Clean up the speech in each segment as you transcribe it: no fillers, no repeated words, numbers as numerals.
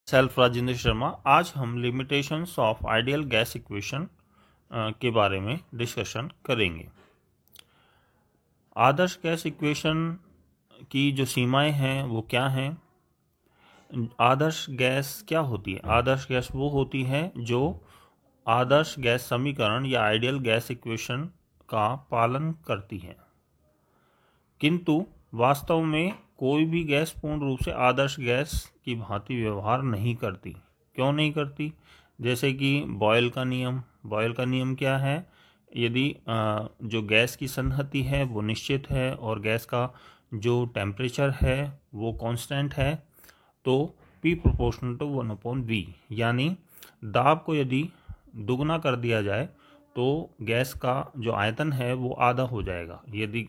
Self Rajendra Sharma. आज हम limitations of ideal gas equation के बारे में डिस्कशन करेंगे। आदर्श गैस इक्वेशन की जो सीमाएं हैं वो क्या हैं? आदर्श गैस क्या होती है? आदर्श गैस वो होती है जो आदर्श गैस समीकरण या आइडियल गैस इक्वेशन का पालन करती है, किंतु वास्तव में कोई भी गैस पूर्ण रूप से आदर्श गैस की भांति व्यवहार नहीं करती। क्यों नहीं करती? जैसे कि बॉयल का नियम। बॉयल का नियम क्या है? यदि जो गैस की संहति है वो निश्चित है और गैस का जो टेम्परेचर है वो कांस्टेंट है, तो P प्रोपोर्शनल टू 1/V, यानी दाब को यदि दुगना कर दिया जाए तो गैस का जो आयतन है वो आधा हो जाएगा। यदि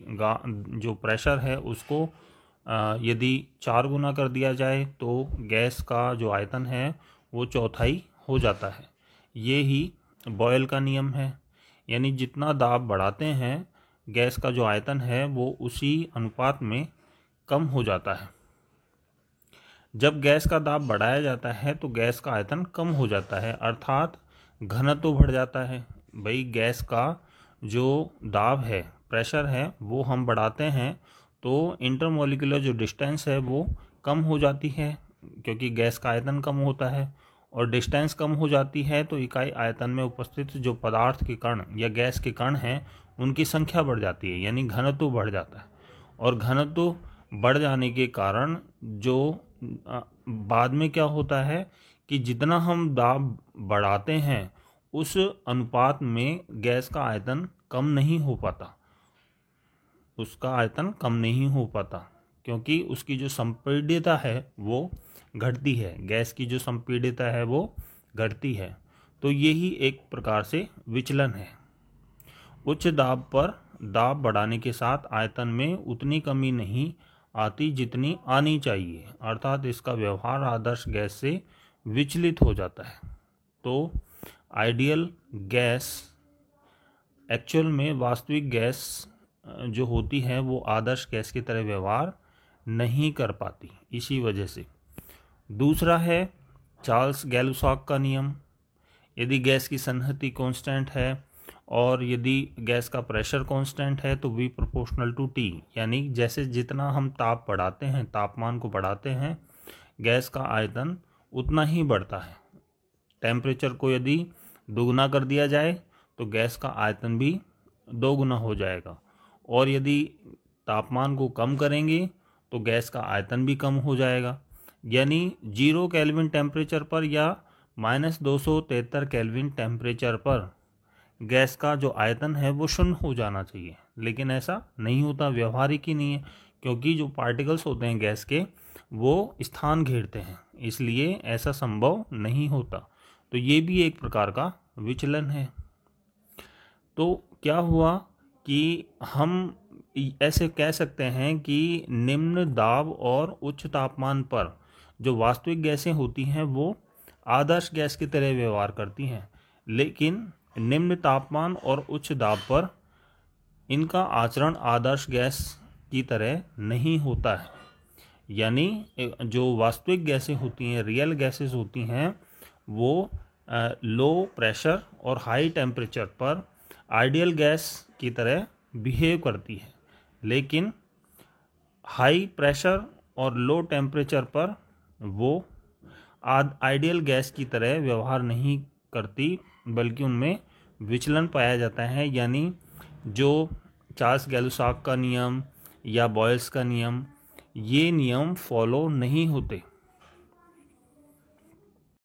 जो प्रेशर है उसको यदि 4 गुना कर दिया जाए तो गैस का जो आयतन है वो चौथाई हो जाता है। ये ही बॉयल का नियम है, यानी जितना दाब बढ़ाते हैं गैस का जो आयतन है वो उसी अनुपात में कम हो जाता है। जब गैस का दाब बढ़ाया जाता है तो गैस का आयतन कम हो जाता है, अर्थात घनत्व बढ़ जाता है। भाई गैस का जो दाब है, प्रेशर है, वो हम बढ़ाते हैं तो इंटरमोलिकुलर जो डिस्टेंस है वो कम हो जाती है, क्योंकि गैस का आयतन कम होता है और डिस्टेंस कम हो जाती है तो इकाई आयतन में उपस्थित जो पदार्थ के कण या गैस के कण हैं उनकी संख्या बढ़ जाती है, यानी घनत्व बढ़ जाता है। और घनत्व बढ़ जाने के कारण जो बाद में क्या होता है कि जितना हम दाब बढ़ाते हैं उस अनुपात में गैस का आयतन कम नहीं हो पाता, उसका आयतन कम नहीं हो पाता, क्योंकि उसकी जो संपीड्यता है वो घटती है। गैस की जो संपीड्यता है वो घटती है। तो यही एक प्रकार से विचलन है। उच्च दाब पर दाब बढ़ाने के साथ आयतन में उतनी कमी नहीं आती जितनी आनी चाहिए, अर्थात इसका व्यवहार आदर्श गैस से विचलित हो जाता है। तो आइडियल गैस एक्चुअल में वास्तविक गैस जो होती है वो आदर्श गैस की तरह व्यवहार नहीं कर पाती, इसी वजह से। दूसरा है चार्ल्स गैलुसॉक का नियम। यदि गैस की संहति कांस्टेंट है और यदि गैस का प्रेशर कांस्टेंट है तो V प्रोपोर्शनल टू T, यानी जैसे जितना हम ताप बढ़ाते हैं, तापमान को बढ़ाते हैं, गैस का आयतन उतना ही बढ़ता है। टेम्परेचर को यदि दोगुना कर दिया जाए तो गैस का आयतन भी दोगुना हो जाएगा, और यदि तापमान को कम करेंगे तो गैस का आयतन भी कम हो जाएगा। यानी 0 केल्विन टेम्परेचर पर या -273 केल्विन टेम्परेचर पर गैस का जो आयतन है वो शून्य हो जाना चाहिए, लेकिन ऐसा नहीं होता, व्यवहारिक ही नहीं है, क्योंकि जो पार्टिकल्स होते हैं गैस के वो स्थान घेरते हैं, इसलिए ऐसा संभव नहीं होता। तो ये भी एक प्रकार का विचलन है। तो क्या हुआ कि हम ऐसे कह सकते हैं कि निम्न दाब और उच्च तापमान पर जो वास्तविक गैसें होती हैं वो आदर्श गैस की तरह व्यवहार करती हैं, लेकिन निम्न तापमान और उच्च दाब पर इनका आचरण आदर्श गैस की तरह नहीं होता है। यानी जो वास्तविक गैसें होती हैं, रियल गैसेस होती हैं, वो लो प्रेशर और हाई टेम्परेचर पर आइडियल गैस की तरह बिहेव करती है, लेकिन हाई प्रेशर और लो टेम्परेचर पर वो आइडियल गैस की तरह व्यवहार नहीं करती, बल्कि उनमें विचलन पाया जाता है। यानी जो चार्ल्स गैलुसॉक का नियम या बॉयल्स का नियम, ये नियम फॉलो नहीं होते।